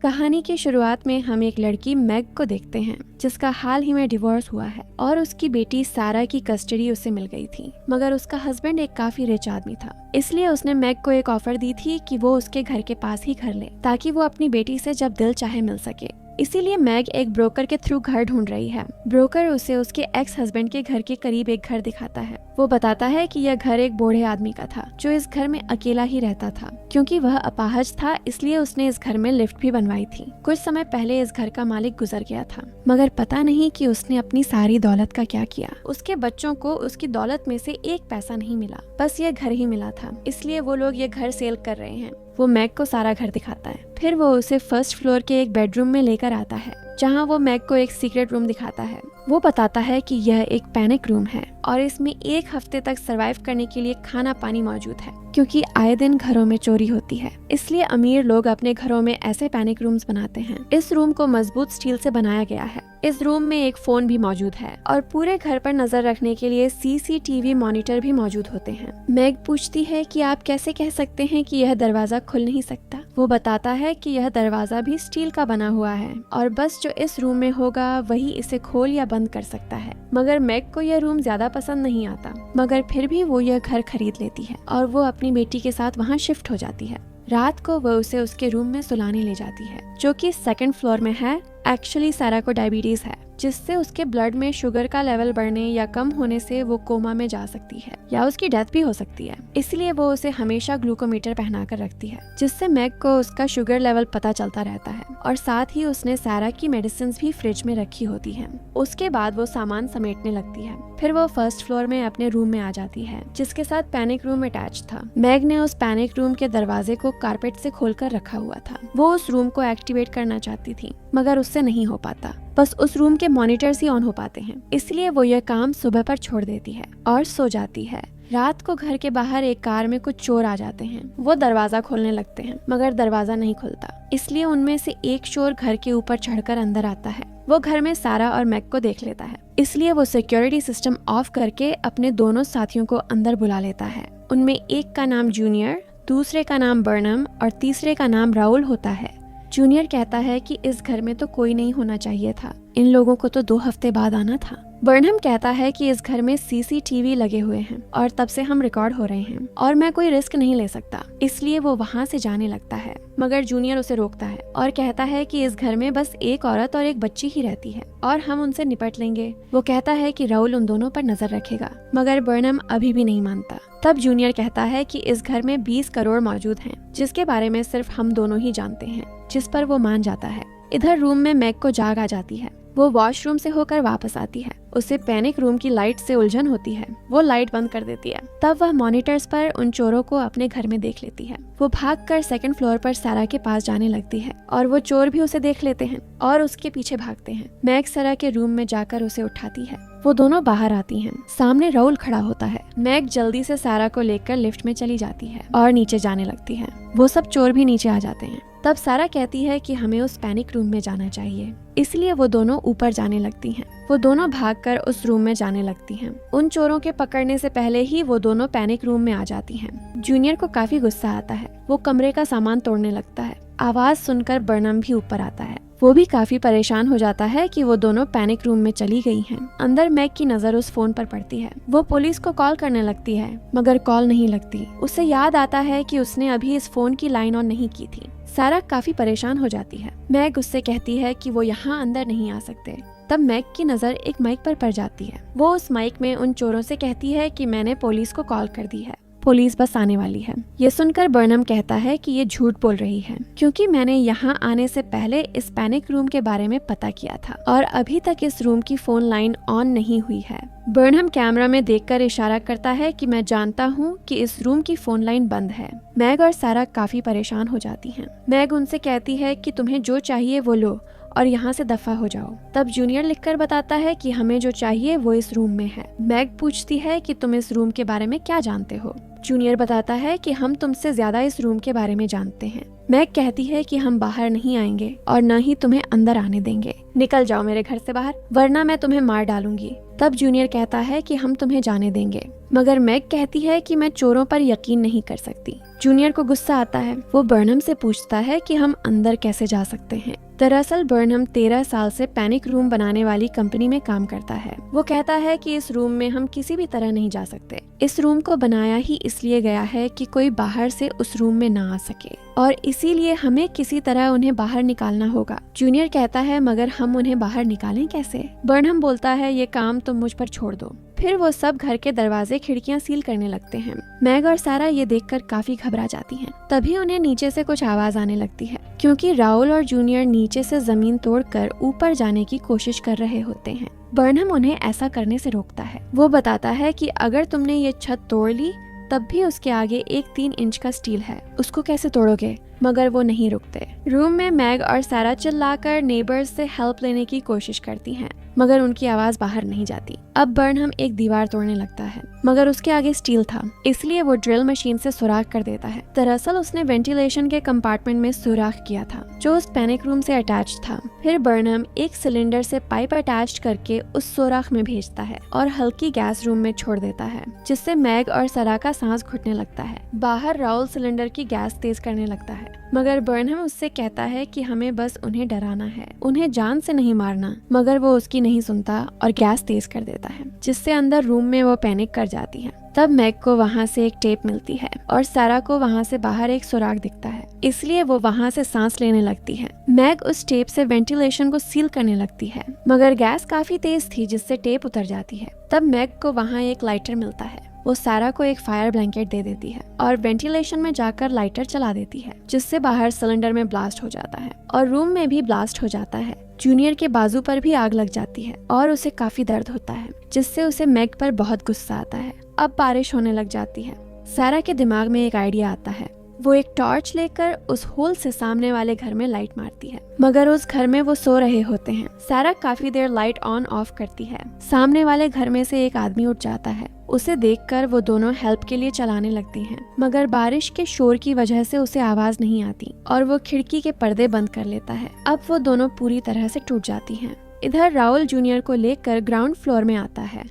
कहानी की शुरुआत में हम एक लड़की मैग को देखते हैं जिसका हाल ही में डिवोर्स हुआ है और उसकी बेटी सारा की कस्टडी उसे मिल गई थी। मगर उसका हस्बैंड एक काफी रिच आदमी था, इसलिए उसने मैग को एक ऑफर दी थी कि वो उसके घर के पास ही घर ले ताकि वो अपनी बेटी से जब दिल चाहे मिल सके। इसीलिए मैग एक ब्रोकर के थ्रू घर ढूंढ रही है। ब्रोकर उसे उसके एक्स हस्बैंड के घर के करीब एक घर दिखाता है। वो बताता है कि यह घर एक बूढ़े आदमी का था जो इस घर में अकेला ही रहता था। क्योंकि वह अपाहज था इसलिए उसने इस घर में लिफ्ट भी बनवाई थी। कुछ समय पहले इस घर का मालिक गुजर गया था, मगर पता नहीं कि उसने अपनी सारी दौलत का क्या किया। उसके बच्चों को उसकी दौलत में से एक पैसा नहीं मिला, बस ये घर ही मिला था। इसलिए वो लोग ये घर सेल कर रहे हैं। वो मैग को सारा घर दिखाता है। फिर वो उसे फर्स्ट फ्लोर के एक बेडरूम में लेकर आता है जहाँ वो मैग को एक सीक्रेट रूम दिखाता है। वो बताता है कि यह एक पैनिक रूम है और इसमें एक हफ्ते तक सरवाइव करने के लिए खाना पानी मौजूद है, क्योंकि आए दिन घरों में चोरी होती है। इसलिए अमीर लोग अपने घरों में ऐसे पैनिक रूम्स बनाते हैं। इस रूम को मजबूत स्टील से बनाया गया है। इस रूम में एक फोन भी मौजूद है और पूरे घर पर नजर रखने के लिए CCTV मॉनिटर भी मौजूद होते हैं। मैग पूछती है कि आप कैसे कह सकते हैं कि यह दरवाजा खुल नहीं सकता। वो बताता है कि यह दरवाजा भी स्टील का बना हुआ है और बस जो इस रूम में होगा वही इसे खोल या बंद कर सकता है। मगर मैग को यह रूम ज्यादा पसंद नहीं आता, मगर फिर भी वो यह घर खरीद लेती है और वो अपनी बेटी के साथ वहाँ शिफ्ट हो जाती है। रात को वह उसे उसके रूम में सुलाने ले जाती है, जो कि सेकंड फ्लोर में है। एक्चुअली सारा को डायबिटीज है, जिससे उसके ब्लड में शुगर का लेवल बढ़ने या कम होने से वो कोमा में जा सकती है या उसकी डेथ भी हो सकती है। इसलिए वो उसे हमेशा ग्लूकोमीटर पहना कर रखती है, जिससे मैग को उसका शुगर लेवल पता चलता रहता है। और साथ ही उसने सारा की मेडिसिन भी फ्रिज में रखी होती है। उसके बाद वो सामान समेटने लगती है। फिर वो फर्स्ट फ्लोर में अपने रूम में आ जाती है, जिसके साथ पैनिक रूम अटैच था। मैग ने उस पैनिक रूम के दरवाजे को कारपेट से खोलकर रखा हुआ था। वो उस रूम को एक्टिवेट करना चाहती थी, मगर उससे नहीं हो पाता। बस उस रूम के मॉनिटर्स ही ऑन हो पाते हैं। इसलिए वो यह काम सुबह पर छोड़ देती है और सो जाती है। रात को घर के बाहर एक कार में कुछ चोर आ जाते हैं। वो दरवाजा खोलने लगते हैं, मगर दरवाजा नहीं खुलता। इसलिए उनमें से एक चोर घर के ऊपर चढ़कर अंदर आता है। वो घर में सारा और मैग को देख लेता है, इसलिए वो सिक्योरिटी सिस्टम ऑफ करके अपने दोनों साथियों को अंदर बुला लेता है। उनमें एक का नाम जूनियर, दूसरे का नाम बर्नम और तीसरे का नाम राहुल होता है। जूनियर कहता है कि इस घर में तो कोई नहीं होना चाहिए था, इन लोगों को तो 2 हफ्ते बाद आना था। बर्नम कहता है कि इस घर में CCTV लगे हुए हैं और तब से हम रिकॉर्ड हो रहे हैं और मैं कोई रिस्क नहीं ले सकता, इसलिए वो वहाँ से जाने लगता है। मगर जूनियर उसे रोकता है और कहता है कि इस घर में बस एक औरत और एक बच्ची ही रहती है और हम उनसे निपट लेंगे। वो कहता है कि राहुल उन दोनों पर नजर रखेगा, मगर बर्नम अभी भी नहीं मानता। तब जूनियर कहता है कि इस घर में 20 करोड़ मौजूद हैं, जिसके बारे में सिर्फ हम दोनों ही जानते हैं, जिस पर वो मान जाता है। इधर रूम में मैग को जाग आ जाती है। वो वॉशरूम से होकर वापस आती है। उसे पैनिक रूम की लाइट से उलझन होती है। वो लाइट बंद कर देती है। तब वह मॉनिटर्स पर उन चोरों को अपने घर में देख लेती है। वो भागकर सेकंड फ्लोर पर सारा के पास जाने लगती है और वो चोर भी उसे देख लेते हैं और उसके पीछे भागते हैं। मैग सारा के रूम में जाकर उसे उठाती है। वो दोनों बाहर आती हैं। सामने राहुल खड़ा होता है। मैग जल्दी से सारा को लेकर लिफ्ट में चली जाती है और नीचे जाने लगती है। वो सब चोर भी नीचे आ जाते हैं। तब सारा कहती है कि हमें उस पैनिक रूम में जाना चाहिए, इसलिए वो दोनों ऊपर जाने लगती हैं। वो दोनों भागकर उस रूम में जाने लगती हैं। उन चोरों के पकड़ने से पहले ही वो दोनों पैनिक रूम में आ जाती हैं। जूनियर को काफी गुस्सा आता है। वो कमरे का सामान तोड़ने लगता है। आवाज सुनकर बर्नम भी ऊपर आता है। वो भी काफी परेशान हो जाता है कि वो दोनों पैनिक रूम में चली गई हैं। अंदर मैग की नजर उस फोन पर पड़ती है। वो पुलिस को कॉल करने लगती है, मगर कॉल नहीं लगती। उसे याद आता है कि उसने अभी इस फोन की लाइन ऑन नहीं की थी। सारा काफी परेशान हो जाती है। मैग उससे कहती है कि वो यहाँ अंदर नहीं आ सकते। तब मैग की नजर एक माइक पर पड़ जाती है। वो उस माइक में उन चोरों से कहती है कि मैंने पुलिस को कॉल कर दी है, पुलिस बस आने वाली है। ये सुनकर बर्नम कहता है कि ये झूठ बोल रही है, क्योंकि मैंने यहाँ आने से पहले इस पैनिक रूम के बारे में पता किया था और अभी तक इस रूम की फोन लाइन ऑन नहीं हुई है। बर्नम कैमरा में देखकर इशारा करता है कि मैं जानता हूँ कि इस रूम की फोन लाइन बंद है। मैग और सारा काफी परेशान हो जाती हैं। मैग उनसे कहती है कि तुम्हें जो चाहिए वो लो और यहाँ से दफा हो जाओ। तब जूनियर लिखकर बताता है कि हमें जो चाहिए वो इस रूम में है। मैग पूछती है कि तुम इस रूम के बारे में क्या जानते हो। जूनियर बताता है कि हम तुमसे ज्यादा इस रूम के बारे में जानते हैं। मैग कहती है कि हम बाहर नहीं आएंगे और न ही तुम्हें अंदर आने देंगे। निकल जाओ मेरे घर से बाहर, वरना मैं तुम्हें मार डालूंगी। तब जूनियर कहता है कि हम तुम्हें जाने देंगे, मगर मैग कहती है कि मैं चोरों पर यकीन नहीं कर सकती। जूनियर को गुस्सा आता है। वो बर्नम से पूछता है कि हम अंदर कैसे जा सकते हैं। दरअसल बर्नम 13 साल से पैनिक रूम बनाने वाली कंपनी में काम करता है। वो कहता है कि इस रूम में हम किसी भी तरह नहीं जा सकते। इस रूम को बनाया ही इसलिए गया है कि कोई बाहर से उस रूम में ना आ सके, और इसीलिए हमें किसी तरह उन्हें बाहर निकालना होगा। जूनियर कहता है मगर हम उन्हें बाहर निकालें कैसे? बर्नम बोलता है ये काम तुम मुझ पर छोड़ दो। फिर वो सब घर के दरवाजे खिड़कियां सील करने लगते हैं। मैग और सारा ये देखकर काफी घबरा जाती हैं। तभी उन्हें नीचे से कुछ आवाज आने लगती है, क्योंकि राहुल और जूनियर नीचे से जमीन तोड़कर ऊपर जाने की कोशिश कर रहे होते हैं। बर्नम उन्हें ऐसा करने से रोकता है। वो बताता है कि अगर तुमने ये छत तोड़ ली तब भी उसके आगे एक 3 इंच का स्टील है, उसको कैसे तोड़ोगे? मगर वो नहीं रुकते। रूम में मैग और सारा चिल्लाकर नेबर्स से हेल्प लेने की कोशिश करती हैं, मगर उनकी आवाज बाहर नहीं जाती। अब बर्नम एक दीवार तोड़ने लगता है, मगर उसके आगे स्टील था, इसलिए वो ड्रिल मशीन से सुराख कर देता है। दरअसल उसने वेंटिलेशन के कंपार्टमेंट में सुराख किया था, जो उस पैनिक रूम से अटैच था। फिर बर्नम एक सिलेंडर से पाइप अटैच करके उस सुराख में भेजता है और हल्की गैस रूम में छोड़ देता है, जिससे मैग और सारा का सांस घुटने लगता है। बाहर राहुल सिलेंडर की गैस तेज करने लगता है, मगर बर्नम उससे कहता है कि हमें बस उन्हें डराना है, उन्हें जान से नहीं मारना। मगर वो उसकी नहीं सुनता और गैस तेज कर देता है, जिससे अंदर रूम में वो पैनिक कर जाती है। तब मैग को वहाँ से एक टेप मिलती है और सारा को वहाँ से बाहर एक सुराख दिखता है, इसलिए वो वहाँ से सांस लेने लगती है। मैग उस टेप से वेंटिलेशन को सील करने लगती है, मगर गैस काफी तेज थी, जिससे टेप उतर जाती है। तब मैग को वहाँ एक लाइटर मिलता है। वो सारा को एक फायर ब्लैंकेट दे देती है और वेंटिलेशन में जाकर लाइटर चला देती है, जिससे बाहर सिलेंडर में ब्लास्ट हो जाता है और रूम में भी ब्लास्ट हो जाता है। जूनियर के बाजू पर भी आग लग जाती है और उसे काफी दर्द होता है, जिससे उसे मैग पर बहुत गुस्सा आता है। अब बारिश होने लग जाती है। सारा के दिमाग में एक आइडिया आता है। वो एक टॉर्च लेकर उस होल से सामने वाले घर में लाइट मारती है, मगर उस घर में वो सो रहे होते हैं। सारा काफी देर लाइट ऑन ऑफ करती है। सामने वाले घर में से एक आदमी उठ जाता है। उसे देखकर वो दोनों हेल्प के लिए चलाने लगती हैं, मगर बारिश के शोर की वजह से उसे आवाज नहीं आती और वो खिड़की के पर्दे बंद कर लेता है। अब वो दोनों पूरी तरह से टूट जाती हैं। इधर राहुल जूनियर को लेकर ग्राउंड फ्लोर में आता है।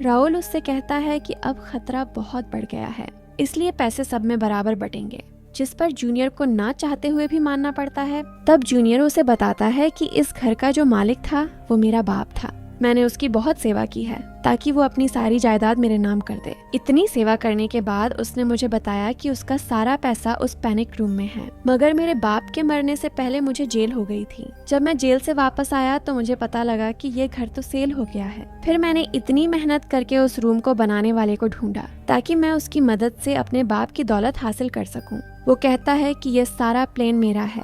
राहुल उससे कहता है कि अब खतरा बहुत बढ़ गया है, इसलिए पैसे सब में बराबर बटेंगे, जिस पर जूनियर को ना चाहते हुए भी मानना पड़ता है। तब जूनियर उसे बताता है कि इस घर का जो मालिक था वो मेरा बाप था। मैंने उसकी बहुत सेवा की है ताकि वो अपनी सारी जायदाद मेरे नाम कर दे। इतनी सेवा करने के बाद उसने मुझे बताया कि उसका सारा पैसा उस पैनिक रूम में है, मगर मेरे बाप के मरने से पहले मुझे जेल हो गई थी। जब मैं जेल से वापस आया तो मुझे पता लगा कि ये घर तो सेल हो गया है। फिर मैंने इतनी मेहनत करके उस रूम को बनाने वाले को ढूंढा ताकि मैं उसकी मदद से अपने बाप की दौलत हासिल कर सकूं। वो कहता है कि ये सारा प्लेन मेरा है,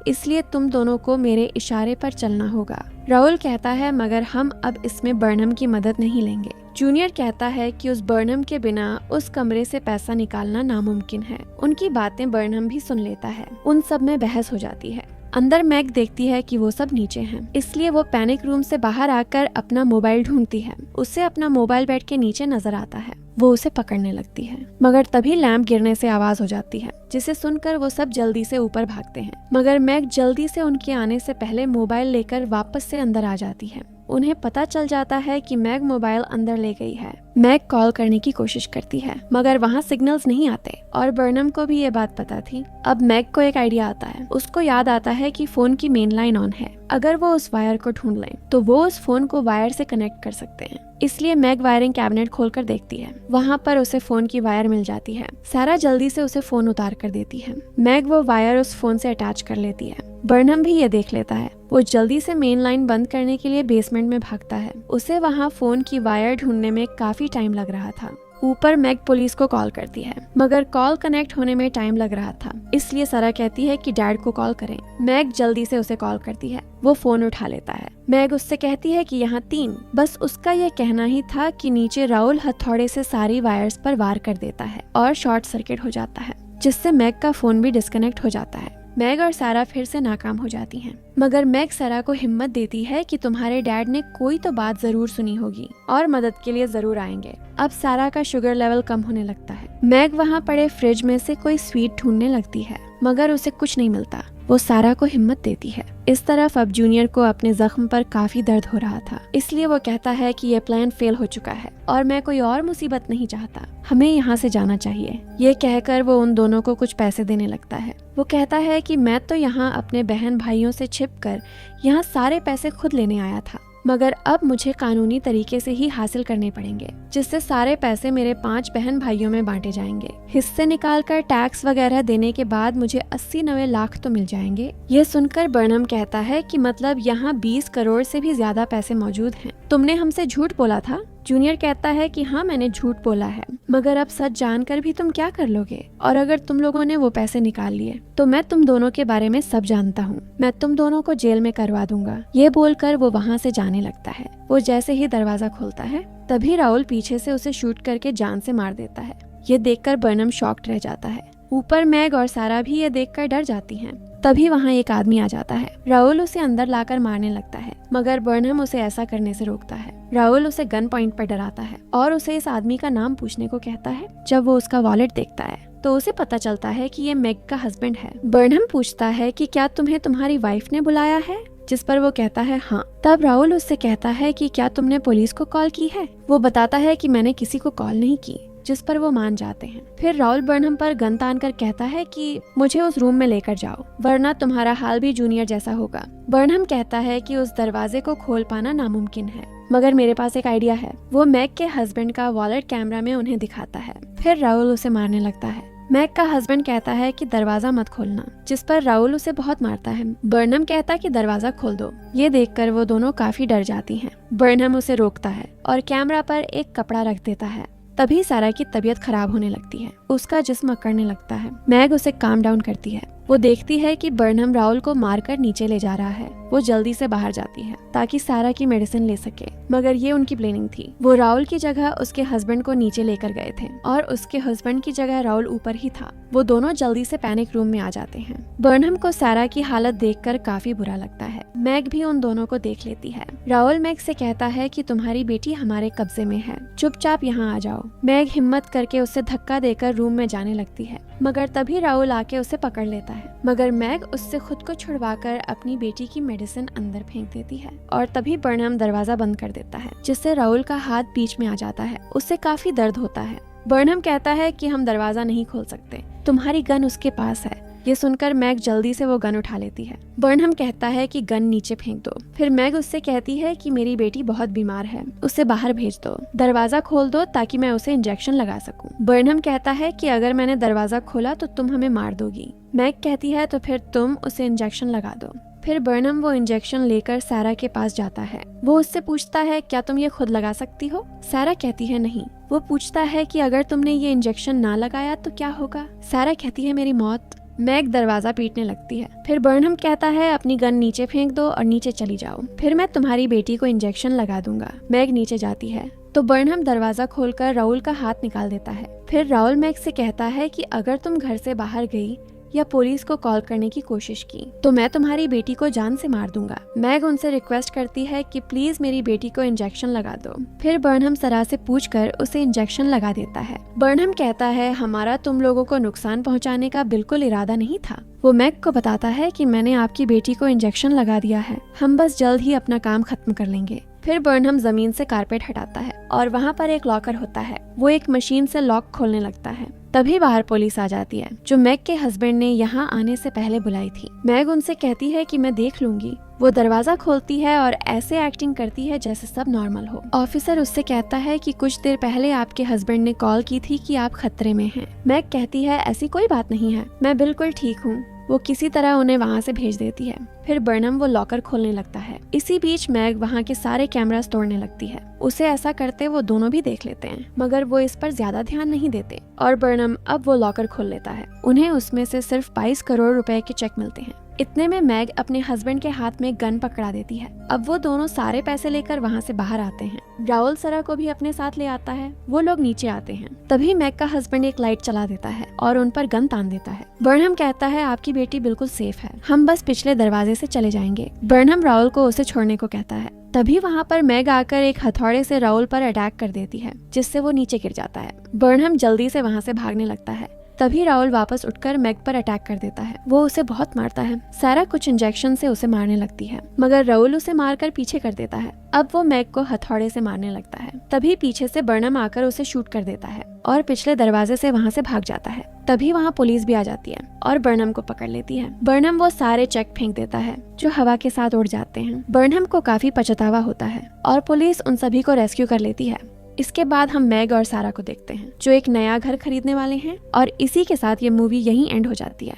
इसलिए तुम दोनों को मेरे इशारे पर चलना होगा। राहुल कहता है मगर हम अब इसमें बर्नम की मदद नहीं लेंगे। जूनियर कहता है कि उस बर्नम के बिना उस कमरे से पैसा निकालना नामुमकिन है। उनकी बातें बर्नम भी सुन लेता है। उन सब में बहस हो जाती है। अंदर मैग देखती है कि वो सब नीचे हैं, इसलिए वो पैनिक रूम से बाहर आकर अपना मोबाइल ढूंढती है। उसे अपना मोबाइल बेड के नीचे नजर आता है। वो उसे पकड़ने लगती है, मगर तभी लैंप गिरने से आवाज हो जाती है, जिसे सुनकर वो सब जल्दी से ऊपर भागते हैं। मगर मैग जल्दी से उनके आने से पहले मोबाइल लेकर वापस से अंदर आ जाती है। उन्हें पता चल जाता है कि मैग मोबाइल अंदर ले गई है। मैग कॉल करने की कोशिश करती है, मगर वहाँ सिग्नल्स नहीं आते और बर्नम को भी ये बात पता थी। अब मैग को एक आइडिया आता है। उसको याद आता है कि फोन की मेन लाइन ऑन है। अगर वो उस वायर को ढूंढ लें तो वो उस फोन को वायर से कनेक्ट कर सकते हैं। इसलिए मैग वायरिंग कैबिनेट खोलकर देखती है। वहाँ पर उसे फोन की वायर मिल जाती है। सारा जल्दी से उसे फोन उतार कर देती है। मैग वो वायर उस फोन से अटैच कर लेती है। बर्नम भी ये देख लेता है। वो जल्दी से मेन लाइन बंद करने के लिए बेसमेंट में भागता है। उसे वहाँ फोन की वायर ढूंढने में काफी टाइम लग रहा था। ऊपर मैग पुलिस को कॉल करती है, मगर कॉल कनेक्ट होने में टाइम लग रहा था, इसलिए सारा कहती है कि डैड को कॉल करें। मैग जल्दी से उसे कॉल करती है। वो फोन उठा लेता है। मैग उससे कहती है कि यहाँ 3। बस उसका यह कहना ही था कि नीचे राहुल हथौड़े से सारी वायर्स पर वार कर देता है और शॉर्ट सर्किट हो जाता है, जिससे मैग का फोन भी डिस्कनेक्ट हो जाता है। मैग और सारा फिर से नाकाम हो जाती हैं, मगर मैग सारा को हिम्मत देती है कि तुम्हारे डैड ने कोई तो बात जरूर सुनी होगी और मदद के लिए जरूर आएंगे। अब सारा का शुगर लेवल कम होने लगता है। मैग वहाँ पड़े फ्रिज में से कोई स्वीट ढूंढने लगती है, मगर उसे कुछ नहीं मिलता। वो सारा को हिम्मत देती है। इस तरफ अब जूनियर को अपने जख्म पर काफी दर्द हो रहा था, इसलिए वो कहता है कि ये प्लान फेल हो चुका है और मैं कोई और मुसीबत नहीं चाहता, हमें यहाँ से जाना चाहिए। ये कहकर वो उन दोनों को कुछ पैसे देने लगता है। वो कहता है कि मैं तो यहाँ अपने बहन भाइयों से छिपकर यहाँ सारे पैसे खुद लेने आया था, मगर अब मुझे कानूनी तरीके से ही हासिल करने पड़ेंगे, जिससे सारे पैसे मेरे 5 बहन भाइयों में बांटे जाएंगे। हिस्से निकालकर टैक्स वगैरह देने के बाद मुझे 80-90 लाख तो मिल जाएंगे। ये सुनकर बर्नम कहता है कि मतलब यहाँ 20 करोड़ से भी ज्यादा पैसे मौजूद हैं। तुमने हमसे झूठ बोला था। जूनियर कहता है कि हाँ, मैंने झूठ बोला है, मगर अब सच जानकर भी तुम क्या कर लोगे? और अगर तुम लोगों ने वो पैसे निकाल लिए तो मैं तुम दोनों के बारे में सब जानता हूँ, मैं तुम दोनों को जेल में करवा दूंगा। ये बोलकर वो वहाँ से जाने लगता है। वो जैसे ही दरवाजा खोलता है तभी राहुल पीछे से उसे शूट करके जान से मार देता है। ये देखकर बर्नम शॉक्ड रह जाता है। ऊपर मैग और सारा भी ये देखकर डर जाती हैं। तभी वहाँ एक आदमी आ जाता है। राहुल उसे अंदर लाकर मारने लगता है, मगर बर्नम उसे ऐसा करने से रोकता है। राहुल उसे गन पॉइंट पर डराता है और उसे इस आदमी का नाम पूछने को कहता है। जब वो उसका वॉलेट देखता है तो उसे पता चलता है कि ये मैग का हस्बैंड है। बर्नम पूछता है कि क्या तुम्हें तुम्हारी वाइफ ने बुलाया है, जिस पर वो कहता है हाँ। तब राहुल उससे कहता है कि क्या तुमने पुलिस को कॉल की है? वो बताता है कि मैंने किसी को कॉल नहीं की, जिस पर वो मान जाते हैं। फिर राहुल बर्नम पर गन तान कर कहता है कि मुझे उस रूम में लेकर जाओ, वरना तुम्हारा हाल भी जूनियर जैसा होगा। बर्नम कहता है कि उस दरवाजे को खोल पाना नामुमकिन है, मगर मेरे पास एक आइडिया है। वो मैग के हस्बैंड का वॉलेट कैमरा में उन्हें दिखाता है। फिर राहुल उसे मारने लगता है। मैग का हस्बैंड कहता है कि दरवाजा मत खोलना, जिस पर राहुल उसे बहुत मारता है। बर्नम कहता है कि दरवाजा खोल दो। ये देखकर वो दोनों काफी डर जाती हैं। बर्नम उसे रोकता है और कैमरा पर एक कपड़ा रख देता है। तभी सारा की तबीयत खराब होने लगती है, उसका जिस्म अकड़ने लगता है। मैग उसे काम डाउन करती है। वो देखती है कि बर्नम राहुल को मारकर नीचे ले जा रहा है। वो जल्दी से बाहर जाती है ताकि सारा की मेडिसिन ले सके, मगर ये उनकी प्लानिंग थी। वो राहुल की जगह उसके हस्बैंड को नीचे लेकर गए थे और उसके हस्बैंड की जगह राहुल ऊपर ही था। वो दोनों जल्दी से पैनिक रूम में आ जाते हैं। बर्नम को सारा की हालत देखकर काफी बुरा लगता है। मैग भी उन दोनों को देख लेती है। राहुल मैग से कहता है कि तुम्हारी बेटी हमारे कब्जे में है, चुपचाप यहाँ आ जाओ। मैग हिम्मत करके उसे धक्का देकर रूम में जाने लगती है, मगर तभी राहुल आके उसे पकड़ लेता है। मगर मैग उससे खुद को छुड़वाकर अपनी बेटी की मेडिसिन अंदर फेंक देती है और तभी बर्नम दरवाजा बंद कर देता है, जिससे राहुल का हाथ बीच में आ जाता है। उससे काफी दर्द होता है। बर्नम कहता है कि हम दरवाजा नहीं खोल सकते, तुम्हारी गन उसके पास है। ये सुनकर मैग जल्दी से वो गन उठा लेती है। बर्नम कहता है कि गन नीचे फेंक दो। फिर मैग उससे कहती है कि मेरी बेटी बहुत बीमार है, उसे बाहर भेज दो, दरवाजा खोल दो ताकि मैं उसे इंजेक्शन लगा सकूं। बर्नम कहता है कि अगर मैंने दरवाजा खोला तो तुम हमें मार दोगी। मैग कहती है तो फिर तुम उसे इंजेक्शन लगा दो। फिर बर्नम वो इंजेक्शन लेकर सारा के पास जाता है। वो उससे पूछता है क्या तुम ये खुद लगा सकती हो? सारा कहती है नहीं। वो पूछता है कि अगर तुमने ये इंजेक्शन ना लगाया तो क्या होगा? सारा कहती है मेरी मौत। मैग दरवाजा पीटने लगती है। फिर बर्नम कहता है अपनी गन नीचे फेंक दो और नीचे चली जाओ, फिर मैं तुम्हारी बेटी को इंजेक्शन लगा दूंगा। मैग नीचे जाती है तो बर्नम दरवाजा खोलकर राहुल का हाथ निकाल देता है। फिर राहुल मैग से कहता है कि अगर तुम घर से बाहर गई या पुलिस को कॉल करने की कोशिश की तो मैं तुम्हारी बेटी को जान से मार दूंगा। मैग उनसे रिक्वेस्ट करती है कि प्लीज मेरी बेटी को इंजेक्शन लगा दो। फिर बर्नम सारा से पूछकर उसे इंजेक्शन लगा देता है। बर्नम कहता है हमारा तुम लोगों को नुकसान पहुंचाने का बिल्कुल इरादा नहीं था। वो मैग को बताता है कि मैंने आपकी बेटी को इंजेक्शन लगा दिया है, हम बस जल्द ही अपना काम खत्म कर लेंगे। फिर बर्नम जमीन से कारपेट हटाता है और वहाँ पर एक लॉकर होता है। वो एक मशीन से लॉक खोलने लगता है। तभी बाहर पुलिस आ जाती है, जो मैग के हस्बैंड ने यहाँ आने से पहले बुलाई थी। मैग उनसे कहती है कि मैं देख लूंगी। वो दरवाजा खोलती है और ऐसे एक्टिंग करती है जैसे सब नॉर्मल हो। ऑफिसर उससे कहता है कि कुछ देर पहले आपके हस्बैंड ने कॉल की थी कि आप खतरे में हैं। मैग कहती है ऐसी कोई बात नहीं है, मैं बिल्कुल ठीक हूँ। वो किसी तरह उन्हें वहाँ से भेज देती है। फिर बर्नम वो लॉकर खोलने लगता है। इसी बीच मैग वहाँ के सारे कैमरास तोड़ने लगती है। उसे ऐसा करते वो दोनों भी देख लेते हैं, मगर वो इस पर ज्यादा ध्यान नहीं देते और बर्नम अब वो लॉकर खोल लेता है। उन्हें उसमें से सिर्फ 22 करोड़ रुपए के चेक मिलते हैं। इतने में मैग अपने हस्बैंड के हाथ में गन पकड़ा देती है। अब वो दोनों सारे पैसे लेकर वहाँ से बाहर आते हैं। राहुल सरा को भी अपने साथ ले आता है। वो लोग नीचे आते हैं। तभी मैग का हस्बैंड एक लाइट चला देता है और उन पर गन तान देता है। बर्नम कहता है आपकी बेटी बिल्कुल सेफ है, हम बस पिछले दरवाजे से चले जाएंगे। बर्नम राहुल को उसे छोड़ने को कहता है। तभी वहाँ पर मैग आकर एक हथौड़े से राहुल पर अटैक कर देती है, जिससे वो नीचे गिर जाता है। बर्नम जल्दी से वहाँ से भागने लगता है। तभी राहुल वापस उठकर मैग पर अटैक कर देता है। वो उसे बहुत मारता है। सारा कुछ इंजेक्शन से उसे मारने लगती है, मगर राहुल उसे मारकर पीछे कर देता है। अब वो मैग को हथौड़े से मारने लगता है। तभी पीछे से बर्नम आकर उसे शूट कर देता है और पिछले दरवाजे से वहाँ से भाग जाता है। तभी वहाँ पुलिस भी आ जाती है और बर्नम को पकड़ लेती है। बर्नम वो सारे चेक फेंक देता है जो हवा के साथ उड़ जाते हैं। बर्नम को काफी पछतावा होता है और पुलिस उन सभी को रेस्क्यू कर लेती है। इसके बाद हम मैग और सारा को देखते हैं जो एक नया घर खरीदने वाले हैं और इसी के साथ ये मूवी यहीं एंड हो जाती है।